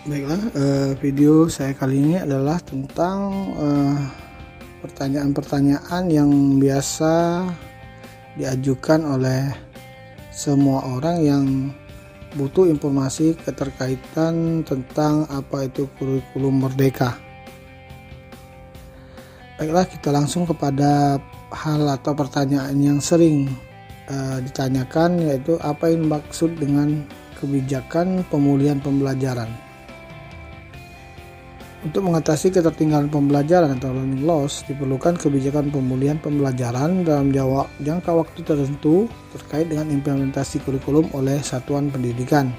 Baiklah, video saya kali ini adalah tentang pertanyaan-pertanyaan yang biasa diajukan oleh semua orang yang butuh informasi keterkaitan tentang apa itu kurikulum merdeka. Baiklah, kita langsung kepada hal atau pertanyaan yang sering ditanyakan, yaitu apa yang dimaksud dengan kebijakan pemulihan pembelajaran. Untuk mengatasi ketertinggalan pembelajaran atau learning loss, diperlukan kebijakan pemulihan pembelajaran dalam jangka waktu tertentu terkait dengan implementasi kurikulum oleh satuan pendidikan.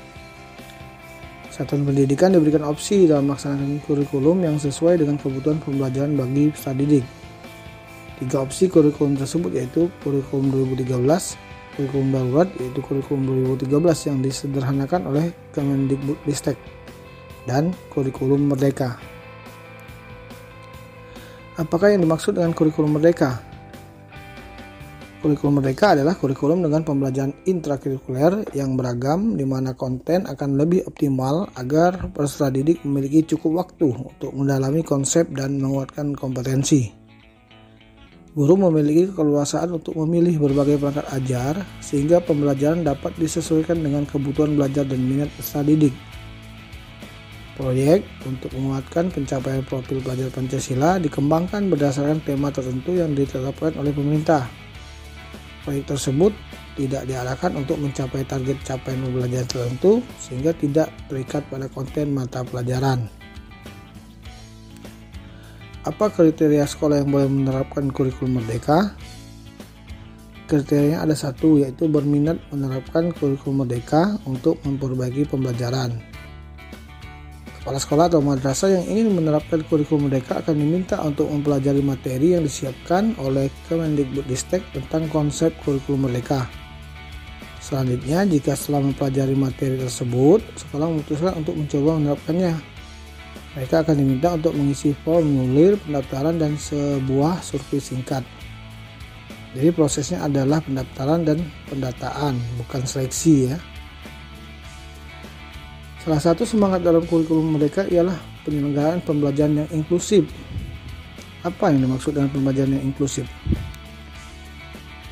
Satuan pendidikan diberikan opsi dalam melaksanakan kurikulum yang sesuai dengan kebutuhan pembelajaran bagi peserta didik. 3 opsi kurikulum tersebut yaitu kurikulum 2013, kurikulum darurat yaitu kurikulum 2013 yang disederhanakan oleh Kemendikbudristek, dan kurikulum merdeka. Apakah yang dimaksud dengan kurikulum merdeka? Kurikulum merdeka adalah kurikulum dengan pembelajaran intrakurikuler yang beragam, di mana konten akan lebih optimal agar peserta didik memiliki cukup waktu untuk mendalami konsep dan menguatkan kompetensi. Guru memiliki keleluasaan untuk memilih berbagai perangkat ajar sehingga pembelajaran dapat disesuaikan dengan kebutuhan belajar dan minat peserta didik. Proyek untuk menguatkan pencapaian profil pelajar Pancasila dikembangkan berdasarkan tema tertentu yang ditetapkan oleh pemerintah. Proyek tersebut tidak diarahkan untuk mencapai target capaian pembelajaran tertentu sehingga tidak terikat pada konten mata pelajaran. Apa kriteria sekolah yang boleh menerapkan kurikulum merdeka? Kriterianya ada 1, yaitu berminat menerapkan kurikulum merdeka untuk memperbaiki pembelajaran. Kepala sekolah atau madrasah yang ingin menerapkan kurikulum merdeka akan diminta untuk mempelajari materi yang disiapkan oleh Kemendikbudristek tentang konsep kurikulum merdeka. Selanjutnya, jika setelah mempelajari materi tersebut, sekolah memutuskan untuk mencoba menerapkannya, mereka akan diminta untuk mengisi formulir pendaftaran dan sebuah survei singkat. Jadi prosesnya adalah pendaftaran dan pendataan, bukan seleksi ya. Salah satu semangat dalam kurikulum merdeka ialah penyelenggaraan pembelajaran yang inklusif. Apa yang dimaksud dengan pembelajaran yang inklusif?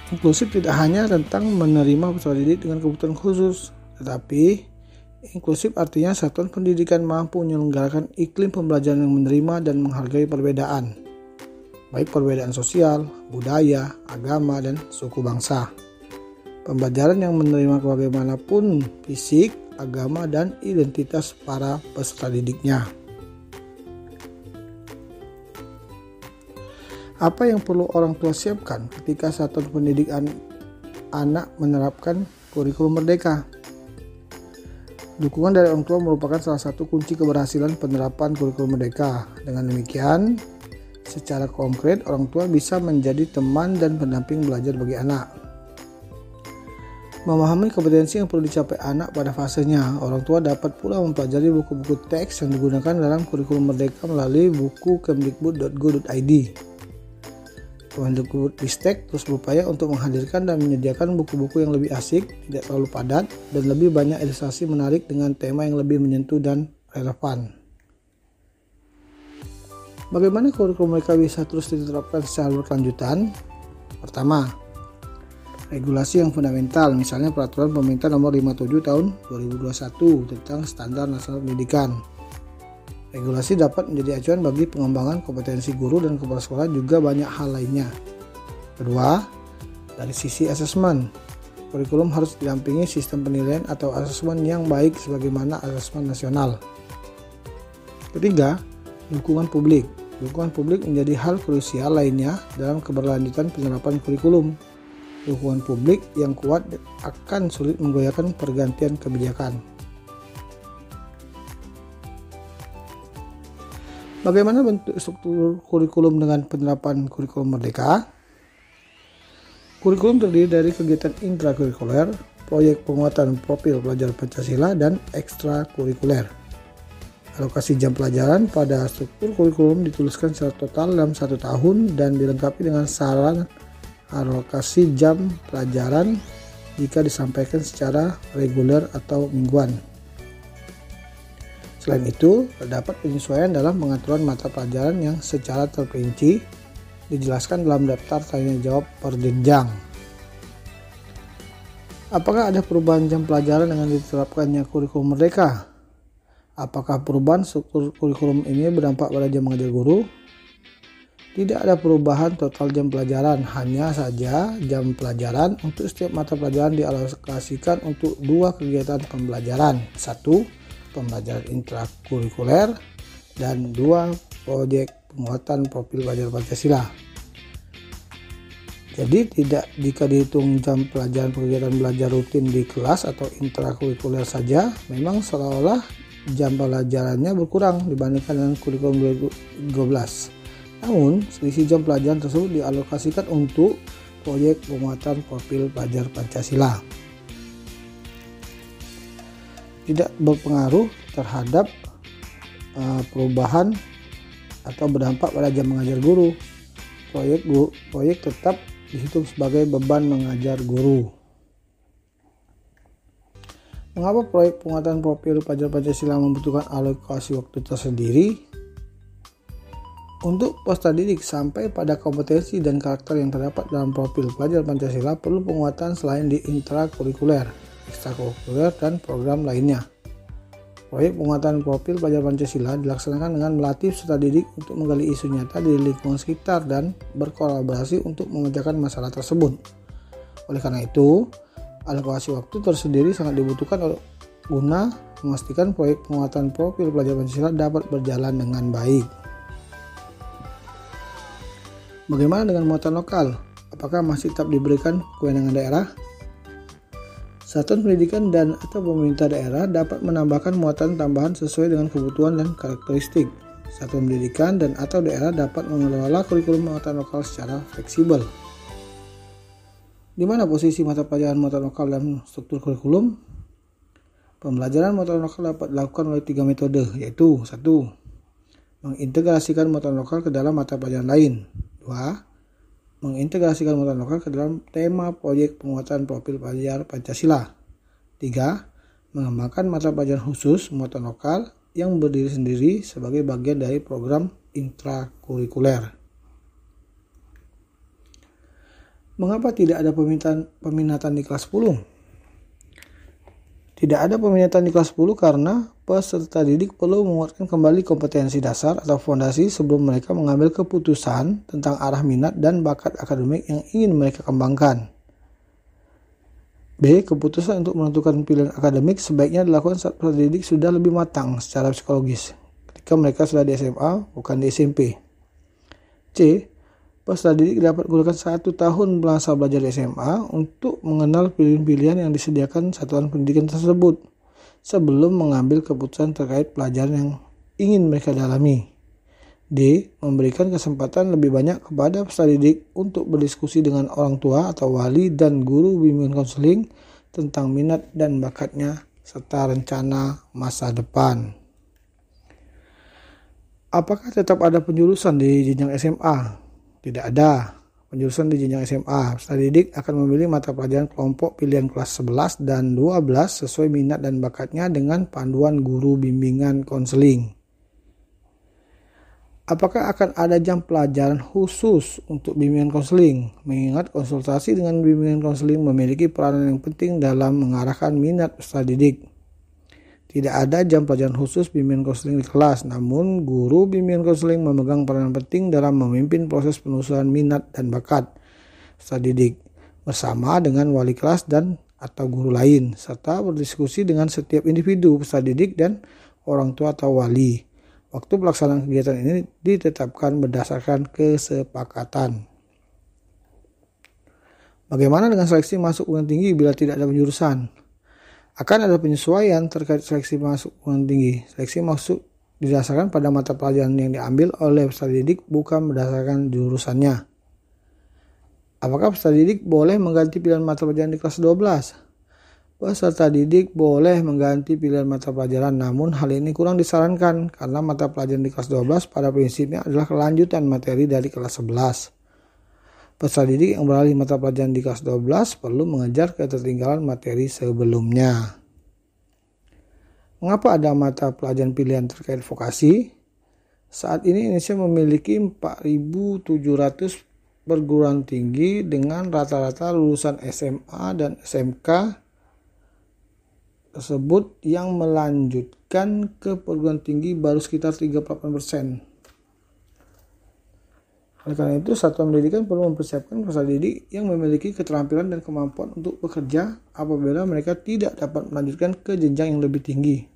Inklusif tidak hanya tentang menerima peserta didik dengan kebutuhan khusus, tetapi inklusif artinya satuan pendidikan mampu menyelenggarakan iklim pembelajaran yang menerima dan menghargai perbedaan, baik perbedaan sosial, budaya, agama, dan suku bangsa. Pembelajaran yang menerima bagaimanapun fisik, agama, dan identitas para peserta didiknya. Apa yang perlu orang tua siapkan ketika satuan pendidikan anak menerapkan kurikulum merdeka? Dukungan dari orang tua merupakan salah satu kunci keberhasilan penerapan kurikulum merdeka. Dengan demikian, secara konkret orang tua bisa menjadi teman dan pendamping belajar bagi anak. Memahami kompetensi yang perlu dicapai anak pada fasenya, orang tua dapat pula mempelajari buku-buku teks yang digunakan dalam kurikulum merdeka melalui buku kemdikbud.go.id. Kemendikbudristek terus berupaya untuk menghadirkan dan menyediakan buku-buku yang lebih asik, tidak terlalu padat, dan lebih banyak ilustrasi menarik dengan tema yang lebih menyentuh dan relevan. Bagaimana kurikulum mereka bisa terus diterapkan secara berkelanjutan? Pertama, regulasi yang fundamental, misalnya Peraturan Pemerintah Nomor 57 Tahun 2021 tentang Standar Nasional Pendidikan. Regulasi dapat menjadi acuan bagi pengembangan kompetensi guru dan kepala sekolah, juga banyak hal lainnya. Kedua, dari sisi asesmen, kurikulum harus didampingi sistem penilaian atau asesmen yang baik sebagaimana asesmen nasional. Ketiga, dukungan publik. Dukungan publik menjadi hal krusial lainnya dalam keberlanjutan penerapan kurikulum. Dukungan publik yang kuat akan sulit menggoyahkan pergantian kebijakan. Bagaimana bentuk struktur kurikulum dengan penerapan kurikulum merdeka? Kurikulum terdiri dari kegiatan intrakurikuler, proyek penguatan profil pelajar Pancasila, dan ekstrakurikuler. Alokasi jam pelajaran pada struktur kurikulum dituliskan secara total dalam 1 tahun dan dilengkapi dengan saran alokasi jam pelajaran jika disampaikan secara reguler atau mingguan. Selain itu, terdapat penyesuaian dalam pengaturan mata pelajaran yang secara terperinci dijelaskan dalam daftar tanya jawab per jenjang. Apakah ada perubahan jam pelajaran dengan diterapkannya kurikulum merdeka? Apakah perubahan struktur kurikulum ini berdampak pada jam mengajar guru? Tidak ada perubahan total jam pelajaran, hanya saja jam pelajaran untuk setiap mata pelajaran dialokasikan untuk 2 kegiatan pembelajaran. 1. Pembelajaran intrakurikuler dan 2. Proyek penguatan profil pelajar Pancasila. Jadi jika dihitung jam pelajaran kegiatan belajar rutin di kelas atau intrakurikuler saja, memang seolah-olah jam pelajarannya berkurang dibandingkan dengan kurikulum 2012. Namun, selisih jam pelajaran tersebut dialokasikan untuk proyek penguatan profil pelajar Pancasila. Tidak berpengaruh terhadap perubahan atau berdampak pada jam mengajar guru. Proyek tetap dihitung sebagai beban mengajar guru. Mengapa proyek penguatan profil pelajar Pancasila membutuhkan alokasi waktu tersendiri? Untuk peserta didik sampai pada kompetensi dan karakter yang terdapat dalam profil pelajar Pancasila perlu penguatan selain di intrakurikuler, ekstrakurikuler, dan program lainnya. Proyek penguatan profil pelajar Pancasila dilaksanakan dengan melatih peserta didik untuk menggali isu nyata di lingkungan sekitar dan berkolaborasi untuk memecahkan masalah tersebut. Oleh karena itu, alokasi waktu tersendiri sangat dibutuhkan guna memastikan proyek penguatan profil pelajar Pancasila dapat berjalan dengan baik. Bagaimana dengan muatan lokal? Apakah masih tetap diberikan kewenangan daerah? Satuan pendidikan dan atau pemerintah daerah dapat menambahkan muatan tambahan sesuai dengan kebutuhan dan karakteristik. Satuan pendidikan dan atau daerah dapat mengelola kurikulum muatan lokal secara fleksibel. Di mana posisi mata pelajaran muatan lokal dalam struktur kurikulum? Pembelajaran muatan lokal dapat dilakukan oleh 3 metode, yaitu 1. Mengintegrasikan muatan lokal ke dalam mata pelajaran lain. 2. Mengintegrasikan muatan lokal ke dalam tema proyek penguatan profil pelajar Pancasila. 3. Mengembangkan mata pelajaran khusus muatan lokal yang berdiri sendiri sebagai bagian dari program intrakurikuler. Mengapa tidak ada peminatan di kelas 10? Tidak ada peminatan di kelas 10 karena peserta didik perlu menguatkan kembali kompetensi dasar atau fondasi sebelum mereka mengambil keputusan tentang arah minat dan bakat akademik yang ingin mereka kembangkan. B. Keputusan untuk menentukan pilihan akademik sebaiknya dilakukan saat peserta didik sudah lebih matang secara psikologis, ketika mereka sudah di SMA, bukan di SMP. C. Peserta didik dapat gunakan 1 tahun masa belajar di SMA untuk mengenal pilihan-pilihan yang disediakan satuan pendidikan tersebut sebelum mengambil keputusan terkait pelajaran yang ingin mereka dalami. D. Memberikan kesempatan lebih banyak kepada peserta didik untuk berdiskusi dengan orang tua atau wali dan guru bimbingan konseling tentang minat dan bakatnya serta rencana masa depan. Apakah tetap ada penjurusan di jenjang SMA? Tidak ada penjurusan di jenjang SMA. Peserta didik akan memilih mata pelajaran kelompok pilihan kelas 11 dan 12 sesuai minat dan bakatnya dengan panduan guru bimbingan konseling. Apakah akan ada jam pelajaran khusus untuk bimbingan konseling? Mengingat konsultasi dengan bimbingan konseling memiliki peranan yang penting dalam mengarahkan minat peserta didik. Tidak ada jam pelajaran khusus bimbingan konseling di kelas, namun guru bimbingan konseling memegang peranan penting dalam memimpin proses penelusuran minat dan bakat peserta didik bersama dengan wali kelas dan atau guru lain, serta berdiskusi dengan setiap individu peserta didik dan orang tua atau wali. Waktu pelaksanaan kegiatan ini ditetapkan berdasarkan kesepakatan. Bagaimana dengan seleksi masuk perguruan tinggi bila tidak ada penjurusan? Akan ada penyesuaian terkait seleksi masuk perguruan tinggi. Seleksi masuk didasarkan pada mata pelajaran yang diambil oleh peserta didik, bukan berdasarkan jurusannya. Apakah peserta didik boleh mengganti pilihan mata pelajaran di kelas 12? Peserta didik boleh mengganti pilihan mata pelajaran, namun hal ini kurang disarankan karena mata pelajaran di kelas 12 pada prinsipnya adalah kelanjutan materi dari kelas 11. Peserta didik yang beralih mata pelajaran di kelas 12 perlu mengejar ketertinggalan materi sebelumnya. Mengapa ada mata pelajaran pilihan terkait vokasi? Saat ini Indonesia memiliki 4.700 perguruan tinggi dengan rata-rata lulusan SMA dan SMK tersebut yang melanjutkan ke perguruan tinggi baru sekitar 38%. Oleh karena itu, satuan pendidikan perlu mempersiapkan peserta didik yang memiliki keterampilan dan kemampuan untuk bekerja apabila mereka tidak dapat melanjutkan ke jenjang yang lebih tinggi.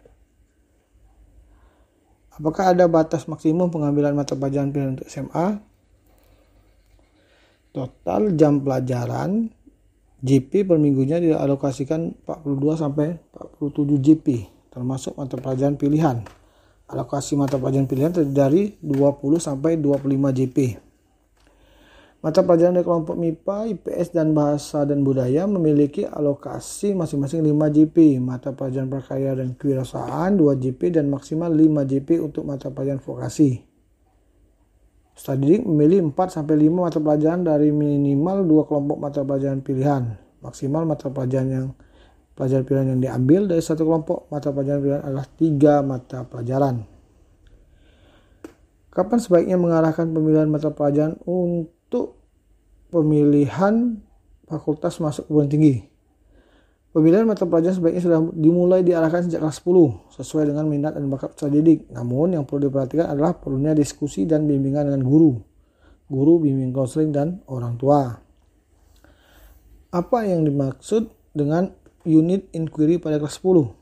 Apakah ada batas maksimum pengambilan mata pelajaran pilihan untuk SMA? Total jam pelajaran JP per minggunya dialokasikan 42 sampai 47 JP, termasuk mata pelajaran pilihan. Alokasi mata pelajaran pilihan terdiri dari 20 sampai 25 JP. Mata pelajaran dari kelompok MIPA, IPS, dan Bahasa dan Budaya memiliki alokasi masing-masing 5 JP. Mata pelajaran prakarya dan kewirausahaan 2 JP dan maksimal 5 JP untuk mata pelajaran vokasi. Peserta didik memilih 4-5 mata pelajaran dari minimal 2 kelompok mata pelajaran pilihan. Maksimal mata pelajaran pilihan yang diambil dari satu kelompok mata pelajaran pilihan adalah 3 mata pelajaran. Kapan sebaiknya mengarahkan pemilihan mata pelajaran untuk pemilihan fakultas masuk perguruan tinggi? Pemilihan mata pelajaran sebaiknya sudah dimulai diarahkan sejak kelas 10 sesuai dengan minat dan bakat peserta didik. Namun yang perlu diperhatikan adalah perlunya diskusi dan bimbingan dengan guru, bimbing konseling, dan orang tua. Apa yang dimaksud dengan unit inquiry pada kelas 10?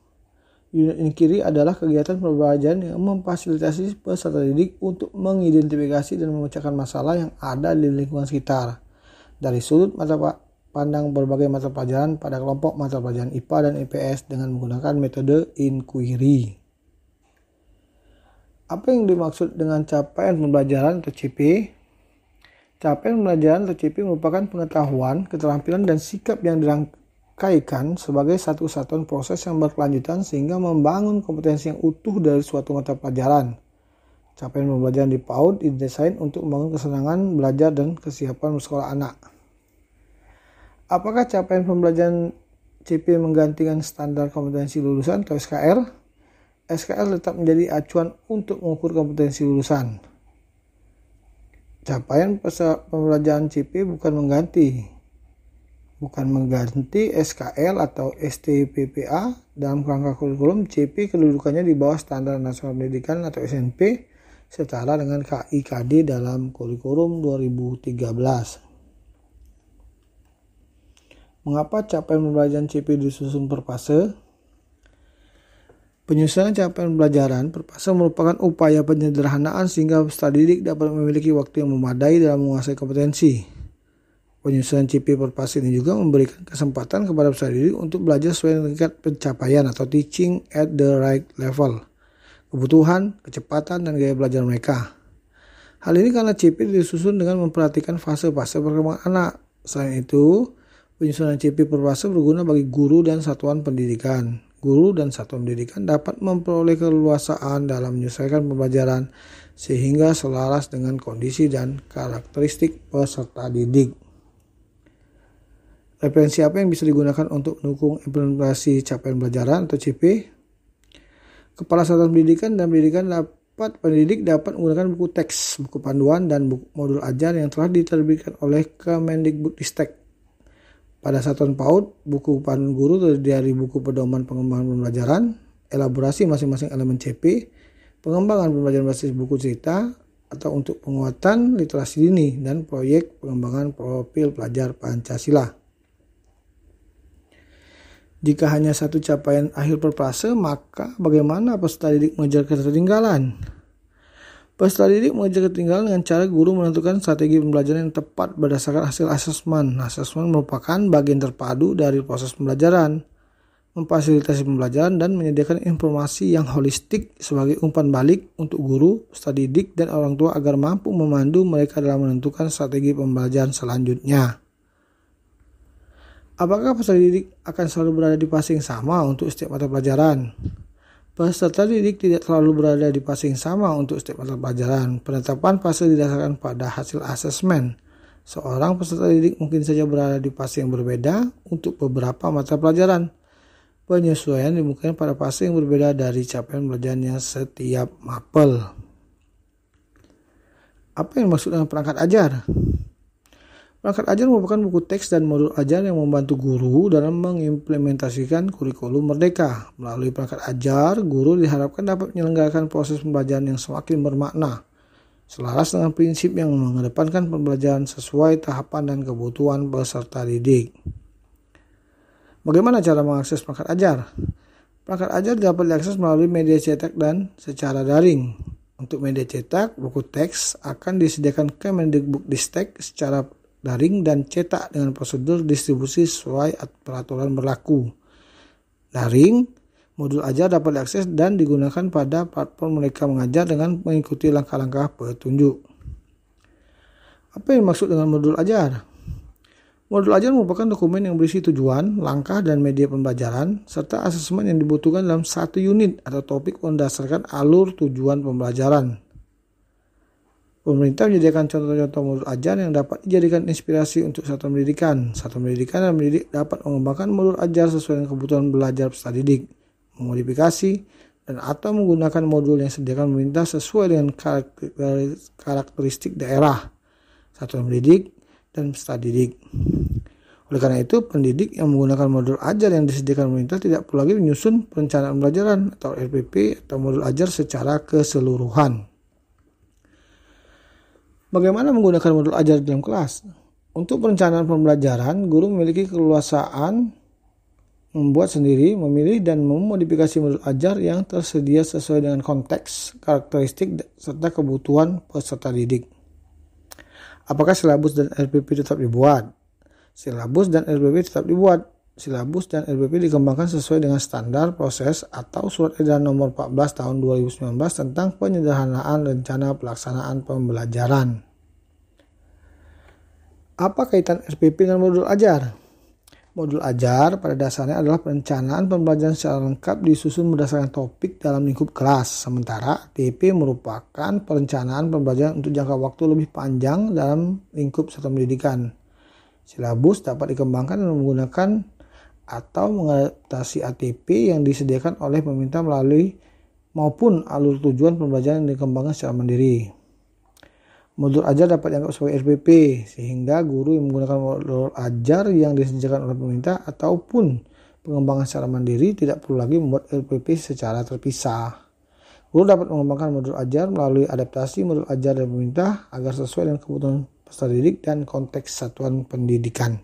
Unit inquiry adalah kegiatan pembelajaran yang memfasilitasi peserta didik untuk mengidentifikasi dan memecahkan masalah yang ada di lingkungan sekitar dari sudut mata pandang berbagai mata pelajaran pada kelompok mata pelajaran IPA dan IPS dengan menggunakan metode inquiry. Apa yang dimaksud dengan capaian pembelajaran atau CP? Capaian pembelajaran atau CP merupakan pengetahuan, keterampilan, dan sikap yang dirangkaikan sebagai satu kesatuan proses yang berkelanjutan sehingga membangun kompetensi yang utuh dari suatu mata pelajaran. Capaian pembelajaran di PAUD didesain untuk membangun kesenangan belajar dan kesiapan bersekolah anak. Apakah capaian pembelajaran CP menggantikan standar kompetensi lulusan atau SKL? SKL tetap menjadi acuan untuk mengukur kompetensi lulusan. Capaian pembelajaran CP bukan mengganti SKL atau STPPA. Dalam kerangka kurikulum, CP kedudukannya di bawah Standar Nasional Pendidikan atau SNP setara dengan KIKD dalam kurikulum 2013. Mengapa capaian pembelajaran CP disusun per fase? Penyusunan capaian pembelajaran per fase merupakan upaya penyederhanaan sehingga peserta didik dapat memiliki waktu yang memadai dalam menguasai kompetensi. Penyusunan CP per fase ini juga memberikan kesempatan kepada peserta didik untuk belajar sesuai dengan tingkat pencapaian atau teaching at the right level, kebutuhan, kecepatan, dan gaya belajar mereka. Hal ini karena CP disusun dengan memperhatikan fase-fase perkembangan anak. Selain itu, penyusunan CP per fase berguna bagi guru dan satuan pendidikan. Guru dan satuan pendidikan dapat memperoleh keleluasaan dalam menyesuaikan pembelajaran sehingga selaras dengan kondisi dan karakteristik peserta didik. Referensi apa yang bisa digunakan untuk mendukung implementasi capaian pembelajaran atau CP? Kepala Satuan Pendidikan dan Pendidik dapat menggunakan buku teks, buku panduan, dan buku modul ajar yang telah diterbitkan oleh Kemendikbudristek. Pada satuan PAUD, buku panduan guru terdiri dari buku pedoman pengembangan pembelajaran, elaborasi masing-masing elemen CP, pengembangan pembelajaran berbasis buku cerita atau untuk penguatan literasi dini, dan proyek pengembangan profil pelajar Pancasila. Jika hanya satu capaian akhir per fase, maka bagaimana peserta didik mengejar ketertinggalan? Peserta didik mengejar ketertinggalan dengan cara guru menentukan strategi pembelajaran yang tepat berdasarkan hasil asesmen. Asesmen merupakan bagian terpadu dari proses pembelajaran, memfasilitasi pembelajaran, dan menyediakan informasi yang holistik sebagai umpan balik untuk guru, peserta didik, dan orang tua agar mampu memandu mereka dalam menentukan strategi pembelajaran selanjutnya. Apakah peserta didik akan selalu berada di fase yang sama untuk setiap mata pelajaran? Peserta didik tidak selalu berada di fase yang sama untuk setiap mata pelajaran. Penetapan fase didasarkan pada hasil asesmen. Seorang peserta didik mungkin saja berada di fase yang berbeda untuk beberapa mata pelajaran. Penyesuaian dimungkinkan pada fase yang berbeda dari capaian belajarnya setiap mapel. Apa yang dimaksud dengan perangkat ajar? Perangkat ajar merupakan buku teks dan modul ajar yang membantu guru dalam mengimplementasikan kurikulum Merdeka. Melalui perangkat ajar, guru diharapkan dapat menyelenggarakan proses pembelajaran yang semakin bermakna, selaras dengan prinsip yang mengedepankan pembelajaran sesuai tahapan dan kebutuhan peserta didik. Bagaimana cara mengakses perangkat ajar? Perangkat ajar dapat diakses melalui media cetak dan secara daring. Untuk media cetak, buku teks akan disediakan Kemendikbudristek secara daring dan cetak dengan prosedur distribusi sesuai peraturan berlaku. Daring, modul ajar dapat diakses dan digunakan pada platform mereka mengajar dengan mengikuti langkah-langkah petunjuk. Apa yang dimaksud dengan modul ajar? Modul ajar merupakan dokumen yang berisi tujuan, langkah, dan media pembelajaran, serta asesmen yang dibutuhkan dalam satu unit atau topik berdasarkan alur tujuan pembelajaran. Pemerintah menyediakan contoh-contoh modul ajar yang dapat dijadikan inspirasi untuk satuan pendidikan. Satuan pendidikan dan pendidik dapat mengembangkan modul ajar sesuai dengan kebutuhan belajar peserta didik, memodifikasi, dan atau menggunakan modul yang disediakan pemerintah sesuai dengan karakteristik daerah, satuan pendidik, dan peserta didik. Oleh karena itu, pendidik yang menggunakan modul ajar yang disediakan pemerintah tidak perlu lagi menyusun perencanaan pembelajaran atau RPP atau modul ajar secara keseluruhan. Bagaimana menggunakan modul ajar dalam kelas? Untuk perencanaan pembelajaran, guru memiliki keleluasaan membuat sendiri, memilih, dan memodifikasi modul ajar yang tersedia sesuai dengan konteks, karakteristik, serta kebutuhan peserta didik. Apakah silabus dan RPP tetap dibuat? Silabus dan RPP tetap dibuat. Silabus dan RPP dikembangkan sesuai dengan standar proses atau Surat Edaran Nomor 14 Tahun 2019 tentang penyederhanaan rencana pelaksanaan pembelajaran. Apa kaitan RPP dengan modul ajar? Modul ajar pada dasarnya adalah perencanaan pembelajaran secara lengkap disusun berdasarkan topik dalam lingkup kelas. Sementara TP merupakan perencanaan pembelajaran untuk jangka waktu lebih panjang dalam lingkup satuan pendidikan. Silabus dapat dikembangkan dengan menggunakan atau mengadaptasi ATP yang disediakan oleh pemerintah melalui maupun alur tujuan pembelajaran yang dikembangkan secara mandiri. Modul ajar dapat dianggap sebagai RPP, sehingga guru yang menggunakan modul ajar yang disediakan oleh pemerintah ataupun pengembangan secara mandiri tidak perlu lagi membuat RPP secara terpisah. Guru dapat mengembangkan modul ajar melalui adaptasi modul ajar dari pemerintah agar sesuai dengan kebutuhan peserta didik dan konteks satuan pendidikan.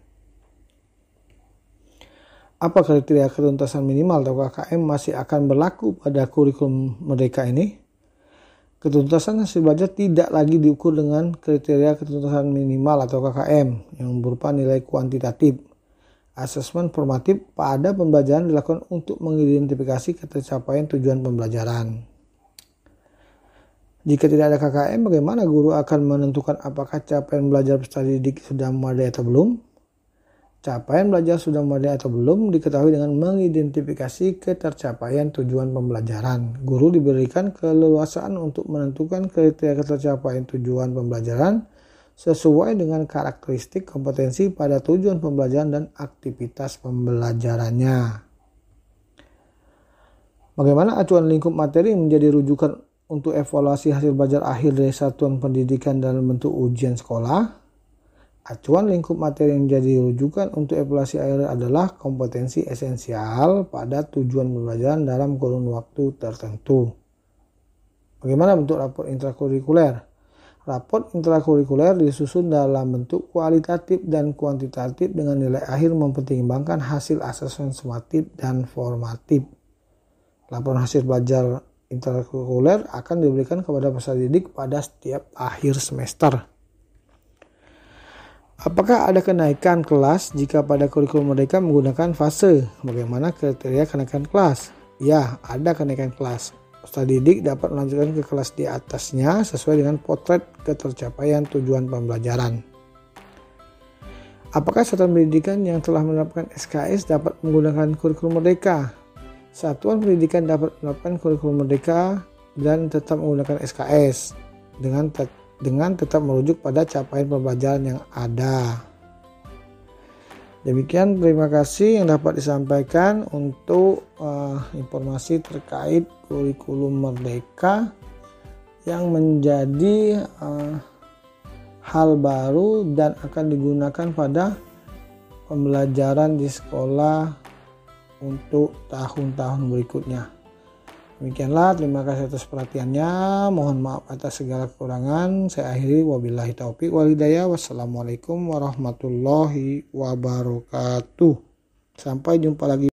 Apa kriteria ketuntasan minimal atau KKM masih akan berlaku pada kurikulum Merdeka ini? Ketuntasan hasil belajar tidak lagi diukur dengan kriteria ketuntasan minimal atau KKM yang berupa nilai kuantitatif. Asesmen formatif pada pembelajaran dilakukan untuk mengidentifikasi ketercapaian tujuan pembelajaran. Jika tidak ada KKM, bagaimana guru akan menentukan apakah capaian belajar peserta didik sudah memadai atau belum? Capaian belajar sudah memadai atau belum diketahui dengan mengidentifikasi ketercapaian tujuan pembelajaran. Guru diberikan keleluasaan untuk menentukan kriteria ketercapaian tujuan pembelajaran sesuai dengan karakteristik kompetensi pada tujuan pembelajaran dan aktivitas pembelajarannya. Bagaimana acuan lingkup materi menjadi rujukan untuk evaluasi hasil belajar akhir dari satuan pendidikan dalam bentuk ujian sekolah? Acuan lingkup materi yang menjadi rujukan untuk evaluasi akhir adalah kompetensi esensial pada tujuan pembelajaran dalam kurun waktu tertentu. Bagaimana bentuk rapor intrakurikuler? Rapor intrakurikuler disusun dalam bentuk kualitatif dan kuantitatif dengan nilai akhir mempertimbangkan hasil asesmen sumatif dan formatif. Laporan hasil belajar intrakurikuler akan diberikan kepada peserta didik pada setiap akhir semester. Apakah ada kenaikan kelas jika pada kurikulum Merdeka menggunakan fase? Bagaimana kriteria kenaikan kelas? Ya, ada kenaikan kelas. Peserta didik dapat melanjutkan ke kelas di atasnya sesuai dengan potret ketercapaian tujuan pembelajaran. Apakah satuan pendidikan yang telah menerapkan SKS dapat menggunakan kurikulum Merdeka? Satuan pendidikan dapat menerapkan kurikulum Merdeka dan tetap menggunakan SKS dengan tetap merujuk pada capaian pembelajaran yang ada. Demikian, terima kasih yang dapat disampaikan untuk informasi terkait kurikulum Merdeka yang menjadi hal baru dan akan digunakan pada pembelajaran di sekolah untuk tahun-tahun berikutnya. Demikianlah, terima kasih atas perhatiannya. Mohon maaf atas segala kekurangan. Saya akhiri, wabillahi taufiq wal hidayah. Wassalamualaikum warahmatullahi wabarakatuh. Sampai jumpa lagi.